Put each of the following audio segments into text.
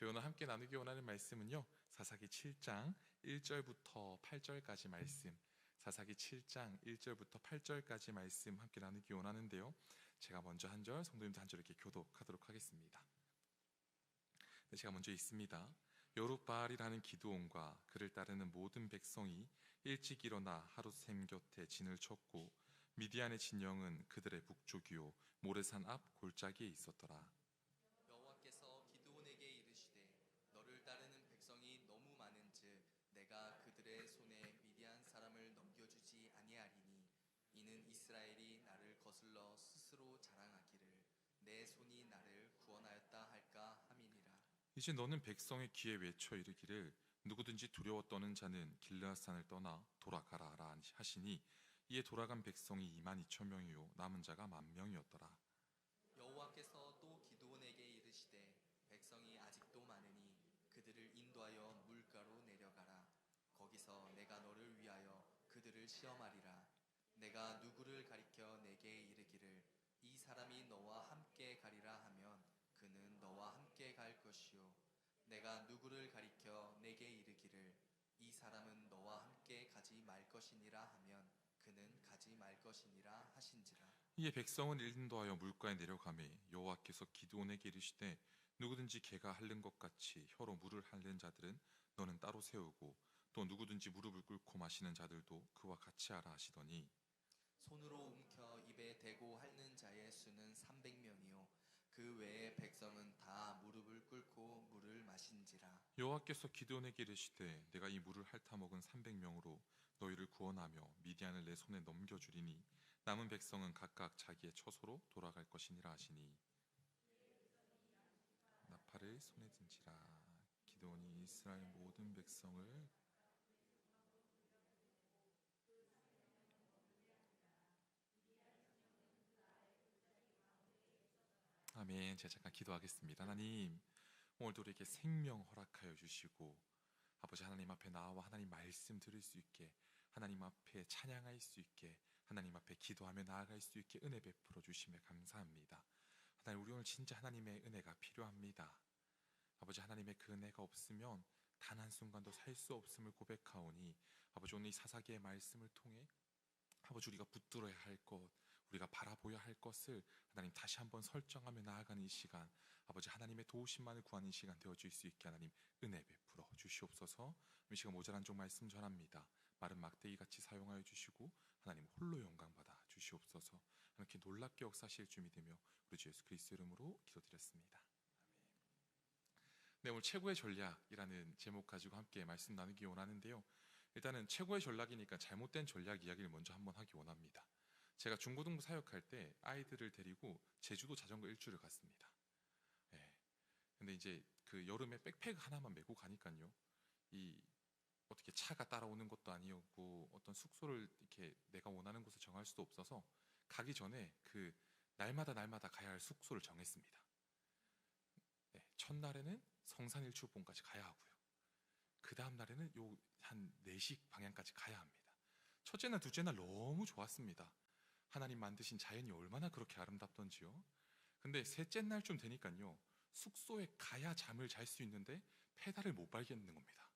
저희 오늘 함께 나누기 원하는 말씀은요, 사사기 7장 1절부터 8절까지 말씀, 사사기 7장 1절부터 8절까지 말씀 함께 나누기 원하는데요. 제가 먼저 한 절, 성도님도 한 절 이렇게 교독하도록 하겠습니다. 네, 제가 먼저 읽습니다. 여룻바알이라는 기드온과 그를 따르는 모든 백성이 일찍 일어나 하룻샘 곁에 진을 쳤고 미디안의 진영은 그들의 북쪽이요 모레산 앞 골짜기에 있었더라. 여호와께서 기드온에게 이르시되 너를 따르는 백성이 너무 많은즉 내가 그들의 손에 미디안 사람을 넘겨주지 아니하리니 이는 이스라엘이 나를 거슬러 스스로 자랑하기를 내 손이 나를 구원하였다 할까 함이니라. 이제 너는 백성의 귀에 외쳐 이르기를 누구든지 두려워 떠는 자는 길르앗산을 떠나 돌아가라 하시니 이에 돌아간 백성이 22,000명이요 남은 자가 10,000명이었더라. 여호와께서 또 기드온에게 이르시되 백성이 아직도 많으니 그들을 인도하여 물가로 내려가라. 거기서 내가 너를 위하여 그들을 시험하리라. 내가 누구를 가리켜 내게 이르기를 이 사람이 너와 함께 가리라 하면 그는 너와 함께 갈 것이요 내가 누구를 가리켜 내게 이르기를 이 사람은 너와 함께 가지 말 것이니라 하면 그는 가지 말 것이니라 하신지라. 이에 백성은 인도하여 물가에 내려가매 여호와께서 기드온에게 이르시되 누구든지 개가 핥는 것 같이 혀로 물을 핥는 자들은 너는 따로 세우고 또 누구든지 무릎을 꿇고 마시는 자들도 그와 같이 하라 하시더니 손으로 움켜 입에 대고 핥는 자의 수는 300명이요 그 외에 백성은 다 무릎을 꿇고 물을 마신지라. 여호와께서 기드온에게 이르시되 내가 이 물을 핥아 먹은 300명으로 너희를 구원하며 미디안을 내 손에 넘겨주리니 남은 백성은 각각 자기의 처소로 돌아갈 것이니라 하시니 나팔을 손에 든지라. 기드온이 이스라엘 모든 백성을 아멘. 제가 잠깐 기도하겠습니다. 하나님, 오늘도 우리에게 생명 허락하여 주시고 아버지 하나님 앞에 나와 하나님 말씀 들을 수 있게, 하나님 앞에 찬양할 수 있게, 하나님 앞에 기도하며 나아갈 수 있게 은혜 베풀어 주심에 감사합니다. 하나님, 우리 오늘 진짜 하나님의 은혜가 필요합니다. 아버지 하나님의 그 은혜가 없으면 단 한순간도 살 수 없음을 고백하오니 아버지 오늘 이 사사기의 말씀을 통해 아버지 우리가 붙들어야 할 것, 우리가 바라보아야 할 것을 하나님 다시 한번 설정하며 나아가는 이 시간, 아버지 하나님의 도우심만을 구하는 시간 되어줄 수 있게 하나님 은혜 베풀어 주시옵소서. 이 시간 모자란 종 말씀 전합니다. 마른 막대기 같이 사용하여 주시고 하나님 홀로 영광 받아 주시옵소서. 이렇게 놀랍게 역사하실 줄 믿으며 우리 주 예수 그리스도 이름으로 기도드렸습니다. 네, 오늘 최고의 전략이라는 제목 가지고 함께 말씀 나누기 원하는데요. 일단은 최고의 전략이니까 잘못된 전략 이야기를 먼저 한번 하기 원합니다. 제가 중고등부 사역할 때 아이들을 데리고 제주도 자전거 일주를 갔습니다. 예. 근데 이제 그 여름에 백팩 하나만 메고 가니까요. 이 어떻게 차가 따라오는 것도 아니었고 어떤 숙소를 이렇게 내가 원하는 곳을 정할 수도 없어서 가기 전에 그 날마다 가야 할 숙소를 정했습니다. 네, 첫날에는 성산일출봉까지 가야 하고요. 그 다음 날에는 요 한 4시 방향까지 가야 합니다. 첫째 날, 둘째 날 너무 좋았습니다. 하나님 만드신 자연이 얼마나 그렇게 아름답던지요. 근데 셋째 날쯤 되니까요, 숙소에 가야 잠을 잘 수 있는데 페달을 못 밟겠는 겁니다.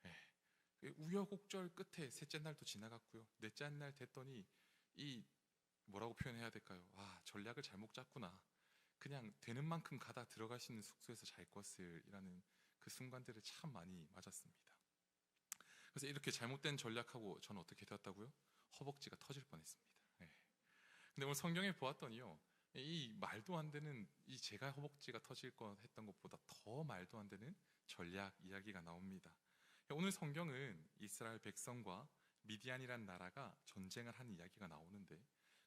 예. 우여곡절 끝에 셋째 날도 지나갔고요. 넷째 날 됐더니 이 뭐라고 표현해야 될까요? 아, 전략을 잘못 짰구나. 그냥 되는 만큼 가다 들어갈 수 있는 숙소에서 잘 것을이라는 그 순간들을 참 많이 맞았습니다. 그래서 이렇게 잘못된 전략하고 저는 어떻게 되었다고요? 허벅지가 터질 뻔했습니다. 네. 근데 오늘 성경에 보았더니요, 이 말도 안 되는 이 제가 허벅지가 터질 것 했던 것보다 더 말도 안 되는 전략 이야기가 나옵니다. 오늘 성경은 이스라엘 백성과 미디안이라는 나라가 전쟁을 하는 이야기가 나오는데,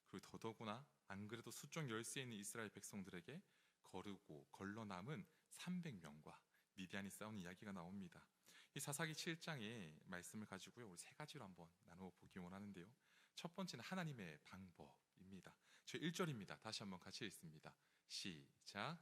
그리고 더더구나 안 그래도 수종 열세에 있는 이스라엘 백성들에게 거르고 걸러 남은 300명과 미디안이 싸우는 이야기가 나옵니다. 이 사사기 7장의 말씀을 가지고요, 우리 3가지로 한번 나누어 보기 원하는데요. 첫 번째는 하나님의 방법입니다. 저 1절입니다. 다시 한번 같이 읽습니다. 시작.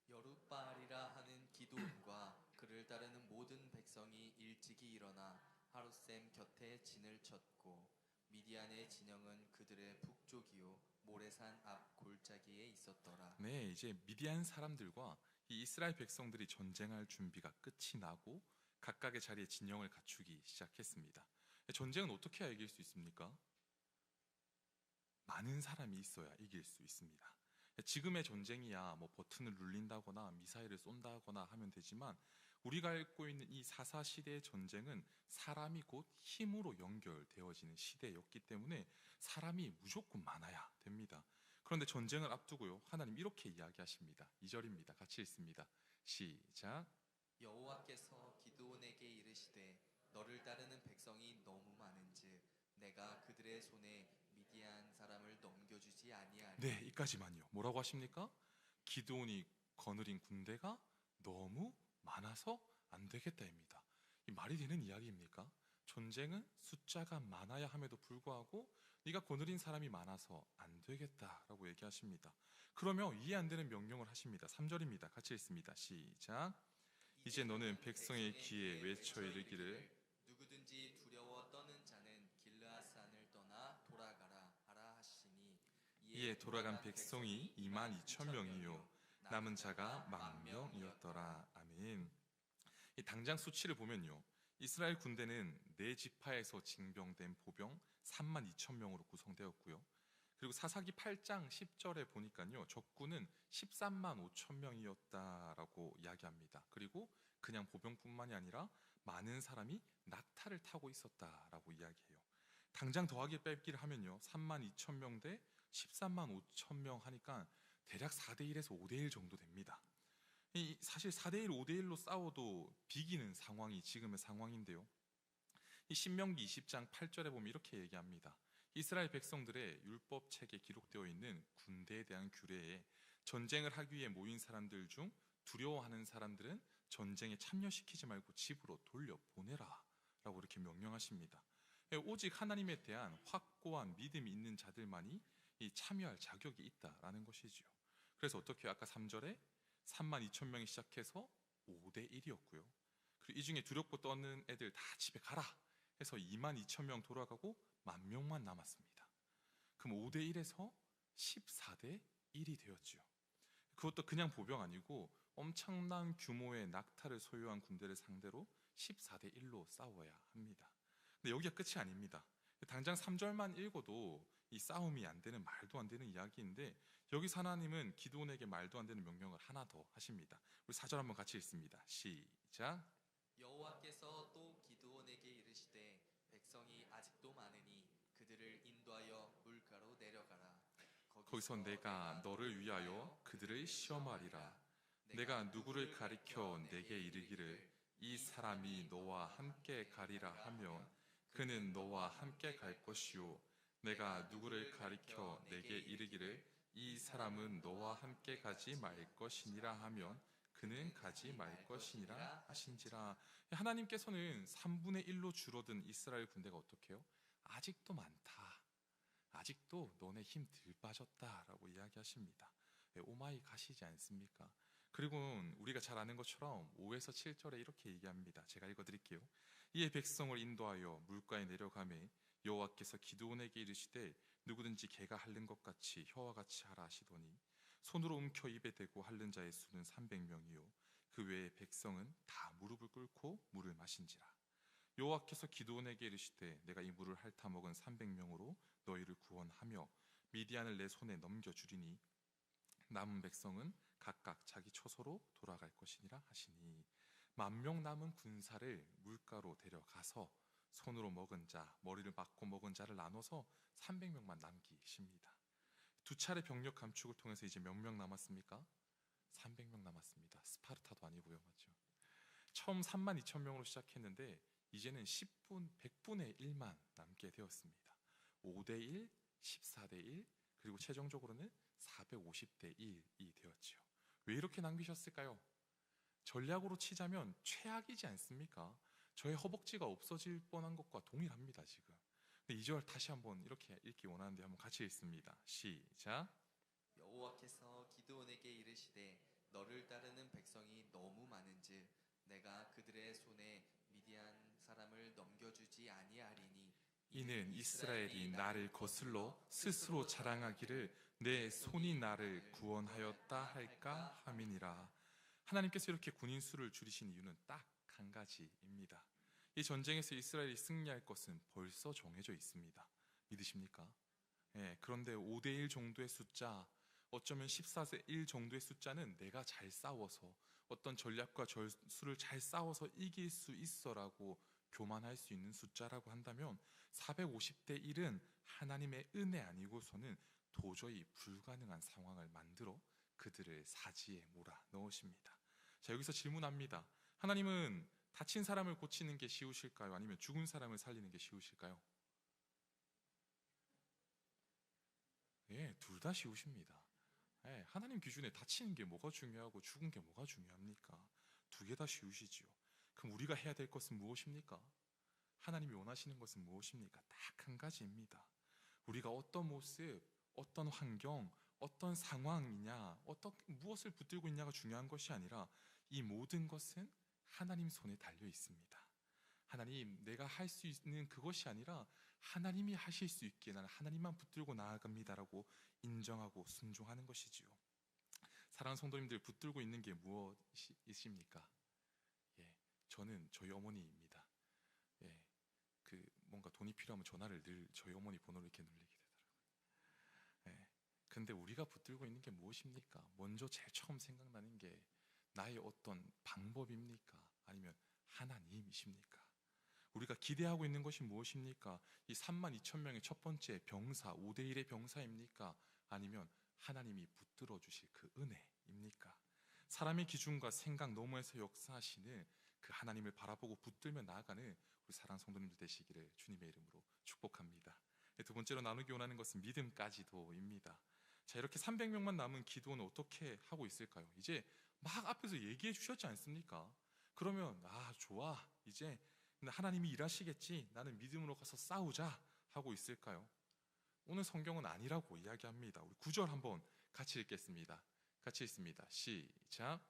여룻바알이라 하는 기드온과 그를 따르는 모든 백성이 일찍이 일어나 하룻샘 곁에 진을 쳤고 미디안의 진영은 그들의 북쪽이요 모레산 앞 골짜기에 있었더라. 네, 이제 미디안 사람들과 이 이스라엘 백성들이 전쟁할 준비가 끝이 나고 각각의 자리에 진영을 갖추기 시작했습니다. 전쟁은 어떻게 해야 이길 수 있습니까? 많은 사람이 있어야 이길 수 있습니다. 지금의 전쟁이야 뭐 버튼을 눌린다거나 미사일을 쏜다거나 하면 되지만 우리가 알고 있는 이 사사 시대의 전쟁은 사람이 곧 힘으로 연결되어지는 시대였기 때문에 사람이 무조건 많아야 됩니다. 그런데 전쟁을 앞두고요, 하나님 이렇게 이야기하십니다. 2절입니다. 같이 읽습니다. 시작. 여호와께서 기드온에게 이르시되 너를 따르는 백성이 너무 많은즉 내가 그들의 손에 미디안 사람을 넘겨주지 아니하리니. 네, 이까지만요. 뭐라고 하십니까? 기드온이 거느린 군대가 너무 많아서 안 되겠다입니다. 이 말이 되는 이야기입니까? 전쟁은 숫자가 많아야 함에도 불구하고 네가 거느린 사람이 많아서 안 되겠다라고 얘기하십니다. 그러며 이해 안 되는 명령을 하십니다. 3절입니다. 같이 읽습니다. 시작. 이제 너는 백성의 귀에 외쳐 이르기를 누구든지 두려워 떠는 자는 길르앗산을 떠나 돌아가라 하라 하시니. 이에 돌아간 백성이 22,000명이요 남은 자가 10,000명이었더라. 아멘. 이 당장 수치를 보면요, 이스라엘 군대는 네 지파에서 징병된 보병 32,000명으로 구성되었고요. 그리고 사사기 8장 10절에 보니까요, 적군은 135,000명이었다라고 이야기합니다. 그리고 그냥 보병뿐만이 아니라 많은 사람이 낙타를 타고 있었다라고 이야기해요. 당장 더하기 빼기를 하면요, 32,000명 대 135,000명 하니까 대략 4대1에서 5대1 정도 됩니다. 사실 4대1, 5대1로 싸워도 비기는 상황이 지금의 상황인데요. 이 신명기 20장 8절에 보면 이렇게 얘기합니다. 이스라엘 백성들의 율법 책에 기록되어 있는 군대에 대한 규례에 전쟁을 하기 위해 모인 사람들 중 두려워하는 사람들은 전쟁에 참여시키지 말고 집으로 돌려보내라 라고 이렇게 명령하십니다. 오직 하나님에 대한 확고한 믿음이 있는 자들만이 이 참여할 자격이 있다라는 것이지요. 그래서 어떻게 아까 3절에 32,000명이 시작해서 5대1이었고요. 그리고 이 중에 두렵고 떠는 애들 다 집에 가라 해서 22,000명 돌아가고 10,000명만 남았습니다. 그럼 5대1에서 14대1이 되었지요. 그것도 그냥 보병 아니고 엄청난 규모의 낙타를 소유한 군대를 상대로 14대1로 싸워야 합니다. 근데 여기가 끝이 아닙니다. 당장 3절만 읽어도 이 싸움이 안 되는, 말도 안 되는 이야기인데 여기서 하나님은 기드온에게 말도 안 되는 명령을 하나 더 하십니다. 우리 4절 한번 같이 읽습니다. 시작. 여호와께서 또 기드온에게 이르시되 백성이 아직도 많으니 그들을 인도하여 물가로 내려가라. 거기서 내가 너를 위하여 그들을 시험하리라. 내가 누구를 가리켜 내게 이르기를 이 사람이 너와 함께 가리라 하면 그는 너와 함께 갈 것이요 내가 누구를 가리켜 내게 이르기를 이 사람은 너와 함께 가지 말 것이니라 하면 그는 가지 말 것이니라 하신지라. 하나님께서는 3분의 1로 줄어든 이스라엘 군대가 어떻게 해요? 아직도 많다, 아직도 너네 힘 덜 빠졌다라고 이야기하십니다. 오마이 가시지 않습니까? 그리고 우리가 잘 아는 것처럼 5에서 7절에 이렇게 얘기합니다. 제가 읽어드릴게요. 이에 백성을 인도하여 물가에 내려가매 여호와께서 기드온에게 이르시되 누구든지 개가 핥는 것 같이 혀와 같이 하라 하시더니 손으로 움켜 입에 대고 핥는 자의 수는 300명이요 그 외에 백성은 다 무릎을 꿇고 물을 마신지라. 여호와께서 기드온에게 이르시되 내가 이 물을 핥아 먹은 300명으로 너희를 구원하며 미디안을 내 손에 넘겨주리니 남은 백성은 각각 자기 처소로 돌아갈 것이니라 하시니 10,000명 남은 군사를 물가로 데려가서 손으로 먹은 자, 머리를 맞고 먹은 자를 나눠서 300명만 남기십니다. 두 차례 병력 감축을 통해서 이제 몇 명 남았습니까? 300명 남았습니다. 스파르타도 아니고요, 맞죠? 처음 32,000명으로 시작했는데 이제는 100분의 1만 남게 되었습니다. 5대1, 14대1, 그리고 최종적으로는 450대1이 되었지요. 왜 이렇게 남기셨을까요? 전략으로 치자면 최악이지 않습니까? 저의 허벅지가 없어질 뻔한 것과 동일합니다, 지금. 근데 2절 다시 한번 이렇게 읽기 원하는데 한번 같이 읽습니다. 시작. 여호와께서 기드온에게 이르시되 너를 따르는 백성이 너무 많은즉 내가 그들의 손에 미디안 사람을 넘겨주지 아니하리니 이는 이스라엘이 나를 거슬러 스스로 자랑하기를 내 손이 나를 구원하였다 할까 함이니라. 하나님께서 이렇게 군인 수를 줄이신 이유는 딱 한 가지입니다. 이 전쟁에서 이스라엘이 승리할 것은 벌써 정해져 있습니다. 믿으십니까? 그런데 5대1 정도의 숫자, 어쩌면 14대 1 정도의 숫자는 내가 잘 싸워서 어떤 전략과 전술을 잘 싸워서 이길 수 있어라고 교만할 수 있는 숫자라고 한다면 450대 1은 하나님의 은혜 아니고서는 도저히 불가능한 상황을 만들어 그들을 사지에 몰아 넣으십니다. 자, 여기서 질문합니다. 하나님은 다친 사람을 고치는 게 쉬우실까요? 아니면 죽은 사람을 살리는 게 쉬우실까요? 둘 다 쉬우십니다. 하나님 기준에 다치는 게 뭐가 중요하고 죽은 게 뭐가 중요합니까? 두 개 다 쉬우시지요. 그럼 우리가 해야 될 것은 무엇입니까? 하나님이 원하시는 것은 무엇입니까? 딱 한 가지입니다. 우리가 어떤 모습, 어떤 환경, 어떤 상황이냐, 무엇을 붙들고 있냐가 중요한 것이 아니라 이 모든 것은 하나님 손에 달려 있습니다. 하나님, 내가 할 수 있는 그것이 아니라 하나님이 하실 수 있게 나는 하나님만 붙들고 나아갑니다라고 인정하고 순종하는 것이지요. 사랑하는 성도님들, 붙들고 있는 게 무엇이십니까? 저는 저희 어머니입니다. 뭔가 돈이 필요하면 전화를 늘 저희 어머니 번호를 이렇게 누르게 되더라고요. 근데 우리가 붙들고 있는 게 무엇입니까? 먼저 제일 처음 생각나는 게 나의 어떤 방법입니까? 아니면 하나님이십니까? 우리가 기대하고 있는 것이 무엇입니까? 이 32,000명의 첫 번째 병사, 5대1의 병사입니까? 아니면 하나님이 붙들어 주실 그 은혜입니까? 사람의 기준과 생각 너머에서 역사하시는 그 하나님을 바라보고 붙들며 나아가는 우리 사랑하는 성도님들 되시기를 주님의 이름으로 축복합니다. 두 번째로 나누기 원하는 것은 믿음까지도입니다. 자, 이렇게 300명만 남은 기도는 어떻게 하고 있을까요? 이제 막 앞에서 얘기해 주셨지 않습니까? 그러면 좋아, 이제 하나님이 일하시겠지, 나는 믿음으로 가서 싸우자 하고 있을까요? 오늘 성경은 아니라고 이야기합니다. 우리 9절 한번 같이 읽겠습니다. 같이 읽습니다. 시작.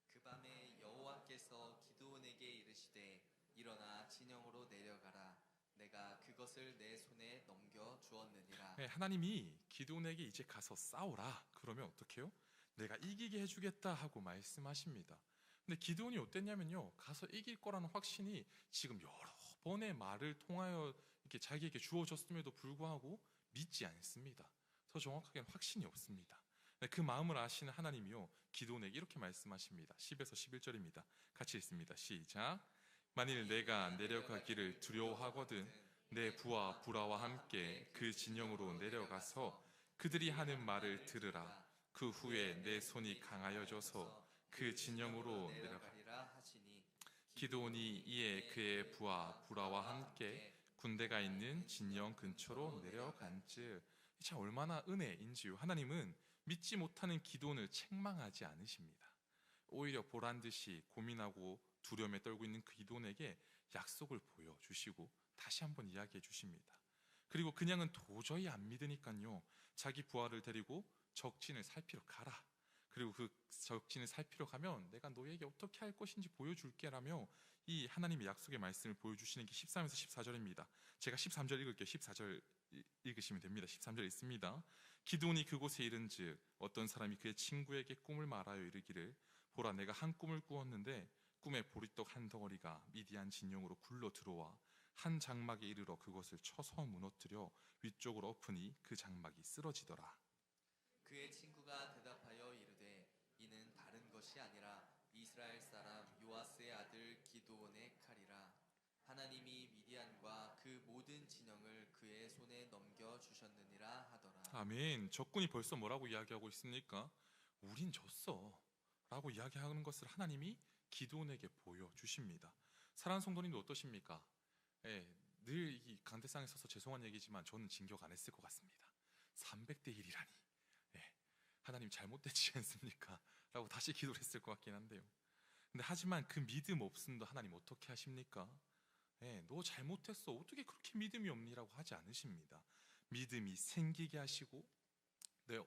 그 밤에 여호와께서 기드온에게 이르시되 일어나 진영으로 내려가라. 내가 그것을 내 손에 넘겨 주었느니라. 하나님이 기드온에게 이제 가서 싸우라. 그러면 어떻게 해요? 내가 이기게 해주겠다 하고 말씀하십니다. 근데 기드온이 어땠냐면요, 가서 이길 거라는 확신이 지금 여러 번의 말을 통하여 이렇게 자기에게 주어졌음에도 불구하고 믿지 않습니다. 더 정확하게는 확신이 없습니다. 그 마음을 아시는 하나님이요, 기드온에게 이렇게 말씀하십니다. 10에서 11절입니다. 같이 읽습니다. 시작. 만일 내가 내려가기를 두려워하거든 내 부하 부라와 함께 그 진영으로 내려가서 그들이 하는 말을 들으라. 그 후에 내 손이 강하여져서 그 진영으로 내려가리라 하시니 기드온이 이에 그의 부하 부라와 함께 군대가 있는 진영 근처로 내려간즉. 참 얼마나 은혜인지요. 하나님은 믿지 못하는 기드온을 책망하지 않으십니다. 오히려 보란듯이 고민하고 두려움에 떨고 있는 그 기드온에게 약속을 보여주시고 다시 한번 이야기해 주십니다. 그리고 그냥은 도저히 안 믿으니까요, 자기 부하를 데리고 적진을 살피러 가라. 그리고 그 적진을 살피러 가면 내가 너에게 어떻게 할 것인지 보여줄게라며 이 하나님의 약속의 말씀을 보여주시는 게 13에서 14절입니다. 제가 13절 읽을게요. 14절 읽으시면 됩니다. 13절 있습니다. 기드온이 그곳에 이른즉 어떤 사람이 그의 친구에게 꿈을 말하여 이르기를 보라, 내가 한 꿈을 꾸었는데 꿈에 보리떡 한 덩어리가 미디안 진영으로 굴러 들어와 한 장막에 이르러 그것을 쳐서 무너뜨려 위쪽으로 엎으니 그 장막이 쓰러지더라. 그의 친구가 대답하여 이르되 이는 다른 것이 아니라 이스라엘 사람 요아스의 아들 기드온의 칼이라. 하나님이 미디안과 그 모든 진영을 그의 손에 넘겨 주셨느니라 하더라. 아멘. 적군이 벌써 뭐라고 이야기하고 있습니까? 우린 졌어 라고 이야기하는 것을 하나님이 기드온에게 보여주십니다. 사랑하는 성도님도 어떠십니까? 늘 이 강대상에 서서 죄송한 얘기지만 저는 진격 안 했을 것 같습니다. 300대 1이라니 하나님 잘못되지 않습니까? 라고 다시 기도를 했을 것 같긴 한데요. 근데 하지만 그 믿음 없음도 하나님 어떻게 하십니까? 너 잘못했어, 어떻게 그렇게 믿음이 없니라고 하지 않으십니다. 믿음이 생기게 하시고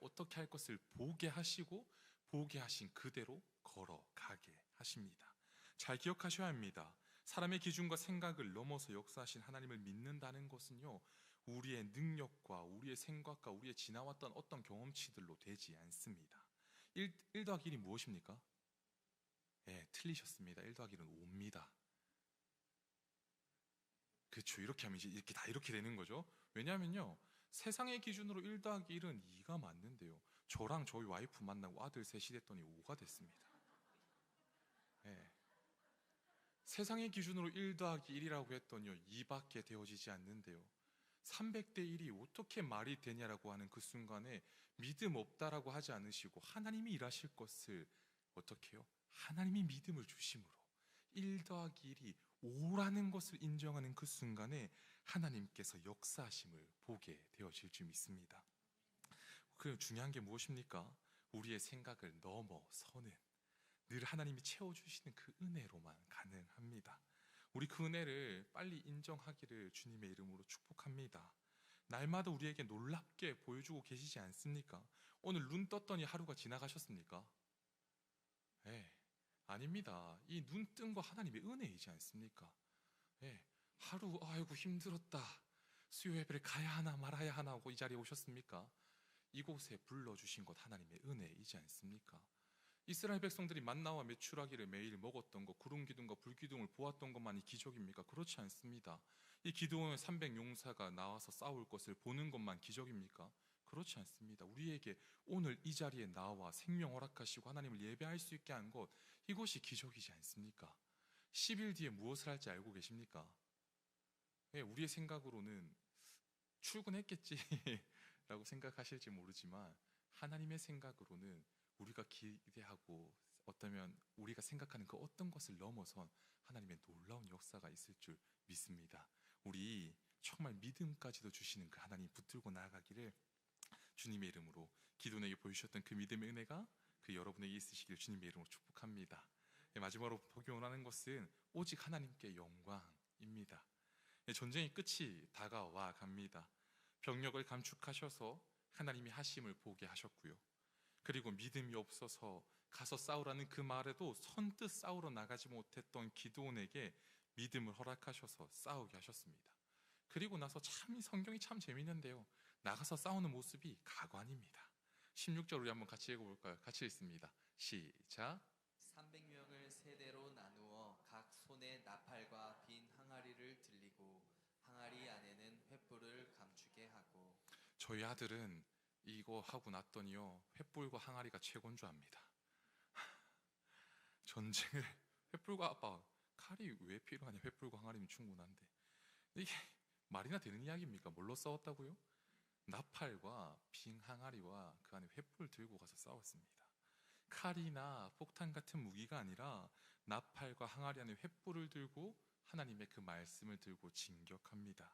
어떻게 할 것을 보게 하시고 보게 하신 그대로 걸어가게 하십니다. 잘 기억하셔야 합니다. 사람의 기준과 생각을 넘어서 역사하신 하나님을 믿는다는 것은요, 우리의 능력과 우리의 생각과 우리의 지나왔던 어떤 경험치들로 되지 않습니다. 1 더하기 1이 무엇입니까? 예, 틀리셨습니다. 1 더하기 1은 5입니다. 그렇죠. 이렇게 하면 이제 이렇게 다 이렇게 되는 거죠. 왜냐하면요, 세상의 기준으로 1 더하기 1은 2가 맞는데요, 저랑 저희 와이프 만나고 아들 셋이 됐더니 5가 됐습니다. 예. 세상의 기준으로 1 더하기 1이라고 했더니요, 2밖에 되어지지 않는데요, 300대 1이 어떻게 말이 되냐라고 하는 그 순간에 믿음 없다라고 하지 않으시고 하나님이 일하실 것을 어떻게 해요? 하나님이 믿음을 주심으로 1 더하기 1이 5라는 것을 인정하는 그 순간에 하나님께서 역사하심을 보게 되어질 줄 믿습니다. 그 중요한 게 무엇입니까? 우리의 생각을 넘어서는, 늘 하나님이 채워주시는 그 은혜로만 가능합니다. 우리 그 은혜를 빨리 인정하기를 주님의 이름으로 축복합니다. 날마다 우리에게 놀랍게 보여주고 계시지 않습니까? 오늘 눈 떴더니 하루가 지나가셨습니까? 예, 아닙니다. 이 눈 뜬 거 하나님의 은혜이지 않습니까? 예, 하루 아이고 힘들었다, 수요 예배를 가야 하나 말아야 하나 하고 이 자리에 오셨습니까? 이곳에 불러주신 것 하나님의 은혜이지 않습니까? 이스라엘 백성들이 만나와 메추라기를 매일 먹었던 것, 구름 기둥과 불 기둥을 보았던 것만이 기적입니까? 그렇지 않습니다. 이 기드온의 300용사가 나와서 싸울 것을 보는 것만 기적입니까? 그렇지 않습니다. 우리에게 오늘 이 자리에 나와 생명 허락하시고 하나님을 예배할 수 있게 한 것, 이것이 기적이지 않습니까? 10일 뒤에 무엇을 할지 알고 계십니까? 예, 우리의 생각으로는 출근했겠지 라고 생각하실지 모르지만 하나님의 생각으로는 우리가 기대하고 어쩌면 우리가 생각하는 그 어떤 것을 넘어선 하나님의 놀라운 역사가 있을 줄 믿습니다. 우리 정말 믿음까지도 주시는 그 하나님 붙들고 나아가기를 주님의 이름으로, 기도에게 보여주셨던 그 믿음의 은혜가 그 여러분에게 있으시기를 주님의 이름으로 축복합니다. 마지막으로 보기 원하는 것은 오직 하나님께 영광입니다. 전쟁의 끝이 다가와 갑니다. 병력을 감축하셔서 하나님이 하심을 보게 하셨고요, 그리고 믿음이 없어서 가서 싸우라는 그 말에도 선뜻 싸우러 나가지 못했던 기드온에게 믿음을 허락하셔서 싸우게 하셨습니다. 그리고 나서 참 성경이 참 재밌는데요, 나가서 싸우는 모습이 가관입니다. 16절 우리 한번 같이 읽어볼까요? 같이 읽습니다. 시작. 300명을 세대로 나누어 각 손에 나팔과 빈 항아리를 들리고 항아리 안에는 횃불을 감추게 하고. 저희 아들은 이거 하고 났더니요, 횃불과 항아리가 최고인 줄 압니다. 전쟁을 횃불과, 아빠 칼이 왜 필요하냐, 횃불과 항아리면 충분한데. 이게 말이나 되는 이야기입니까? 뭘로 싸웠다고요? 나팔과 빈 항아리와 그 안에 횃불을 들고 가서 싸웠습니다. 칼이나 폭탄 같은 무기가 아니라 나팔과 항아리 안에 횃불을 들고 하나님의 그 말씀을 들고 진격합니다.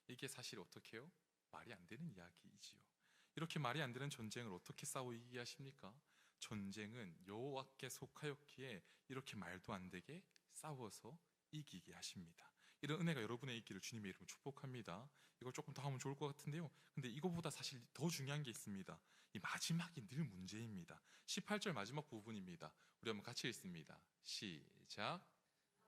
이게 사실 어떻게 해요? 말이 안 되는 이야기이지요. 이렇게 말이 안 되는 전쟁을 어떻게 싸워 이기게 하십니까? 전쟁은 여호와께 속하였기에 이렇게 말도 안 되게 싸워서 이기게 하십니다. 이런 은혜가 여러분의 있기를 주님의 이름으로 축복합니다. 이걸 조금 더 하면 좋을 것 같은데요, 근데 이거보다 사실 더 중요한 게 있습니다. 이 마지막이 늘 문제입니다. 18절 마지막 부분입니다. 우리 한번 같이 읽습니다. 시작.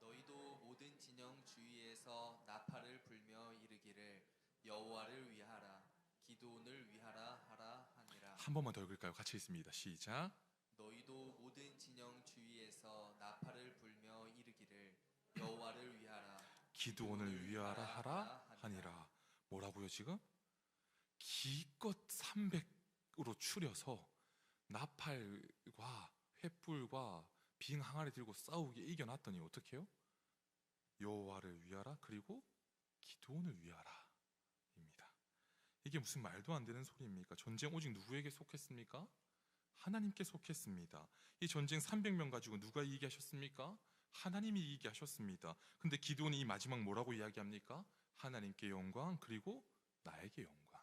너희도 모든 진영 주위에서 나팔을 불며 이르기를 여호와를 위하라, 기드온을 위하라 하라 하니라. 한 번만 더 읽을까요? 같이 읽습니다. 시작. 너희도 모든 진영 주위에서 나팔을 불며 이르기를 여호와를 위하라, 기드온을 위하라 하라 하니라. 뭐라고요 지금? 기껏 300으로 추려서 나팔과 횃불과 빈 항아리 들고 싸우게 이겨놨더니 어떻게 해요? 여호와를 위하라, 그리고 기드온을 위하라 입니다. 이게 무슨 말도 안 되는 소리입니까? 전쟁 오직 누구에게 속했습니까? 하나님께 속했습니다. 이 전쟁 300명 가지고 누가 이기게 하셨습니까? 하나님이 이기게 하셨습니다. 근데 기드온이 이 마지막 뭐라고 이야기합니까? 하나님께 영광, 그리고 나에게 영광.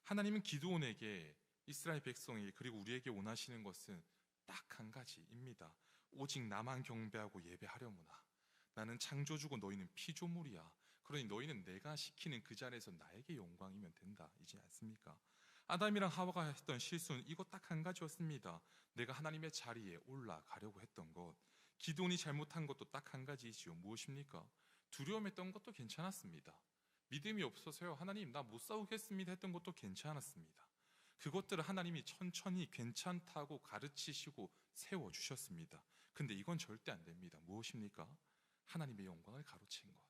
하나님은 기드온에게, 이스라엘 백성에게, 그리고 우리에게 원하시는 것은 딱 한 가지입니다. 오직 나만 경배하고 예배하려무나. 나는 창조주고 너희는 피조물이야. 그러니 너희는 내가 시키는 그 자리에서 나에게 영광이면 된다, 이지 않습니까? 아담이랑 하와가 했던 실수는 이것 딱 한 가지였습니다. 내가 하나님의 자리에 올라가려고 했던 것. 기드온이 잘못한 것도 딱 한 가지이지요. 무엇입니까? 두려움했던 것도 괜찮았습니다. 믿음이 없어서요, 하나님 나 못 싸우겠습니다 했던 것도 괜찮았습니다. 그것들을 하나님이 천천히 괜찮다고 가르치시고 세워주셨습니다. 근데 이건 절대 안 됩니다. 무엇입니까? 하나님의 영광을 가로챈 것,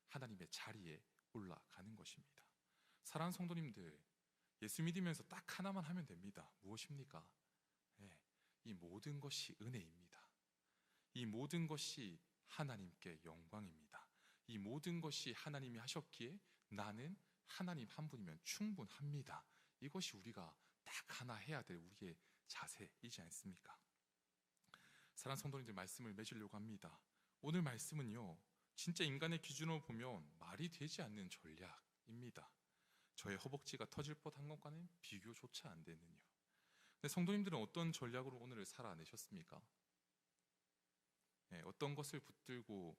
하나님의 자리에 올라가는 것입니다. 사랑하는 성도님들, 예수 믿으면서 딱 하나만 하면 됩니다. 무엇입니까? 네, 이 모든 것이 은혜입니다. 이 모든 것이 하나님께 영광입니다. 이 모든 것이 하나님이 하셨기에 나는 하나님 한 분이면 충분합니다. 이것이 우리가 딱 하나 해야 될 우리의 자세이지 않습니까? 사랑하는 성도님들, 말씀을 맺으려고 합니다. 오늘 말씀은요, 진짜 인간의 기준으로 보면 말이 되지 않는 전략입니다. 저의 허벅지가 터질 뻔한 것과는 비교조차 안 되는요. 근데 성도님들은 어떤 전략으로 오늘을 살아내셨습니까? 네, 어떤 것을 붙들고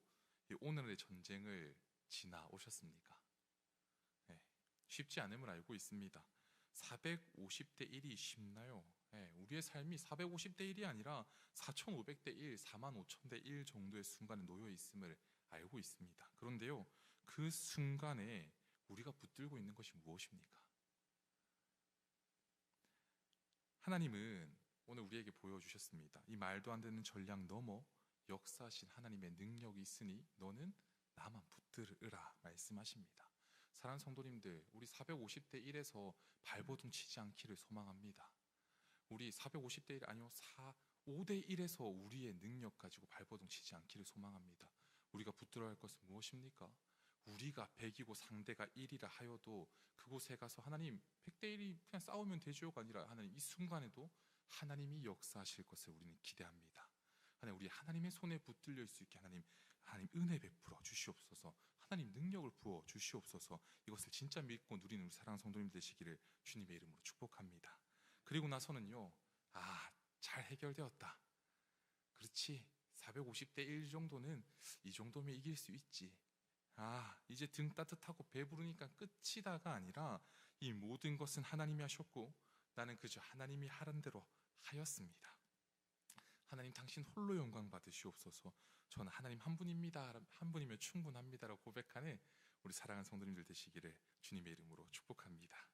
이 오늘의 전쟁을 지나오셨습니까? 네, 쉽지 않음을 알고 있습니다. 450대 1이 쉽나요? 네, 우리의 삶이 450대 1이 아니라 4500대 1, 45000대 1 정도의 순간에 놓여 있음을 알고 있습니다. 그런데요, 그 순간에 우리가 붙들고 있는 것이 무엇입니까? 하나님은 오늘 우리에게 보여주셨습니다. 이 말도 안 되는 전략 넘어 역사하신 하나님의 능력이 있으니 너는 나만 붙들으라 말씀하십니다. 사랑하는 성도님들, 우리 450대 1에서 발버둥 치지 않기를 소망합니다. 우리 450대 1 아니요 5대 1에서 우리의 능력 가지고 발버둥 치지 않기를 소망합니다. 우리가 붙들어야 할 것은 무엇입니까? 우리가 100이고 상대가 1이라 하여도 그곳에 가서 하나님 100대 1이 그냥 싸우면 되죠가 아니라 하나님 이 순간에도 하나님이 역사하실 것을 우리는 기대합니다. 하나님, 우리 하나님의 손에 붙들릴 수 있게 하나님 은혜 베풀어 주시옵소서. 하나님 능력을 부어 주시옵소서. 이것을 진짜 믿고 누리는 우리 사랑하는 성도님 되시기를 주님의 이름으로 축복합니다. 그리고 나서는요, 잘 해결되었다. 그렇지, 450대 1 정도는 이 정도면 이길 수 있지. 이제 등 따뜻하고 배부르니까 끝이다가 아니라 이 모든 것은 하나님이 하셨고 나는 그저 하나님이 하는 대로 하였습니다. 하나님 당신 홀로 영광 받으시옵소서. 저는 하나님 한 분입니다. 한 분이면 충분합니다라고 고백하는 우리 사랑하는 성도님들 되시기를 주님의 이름으로 축복합니다.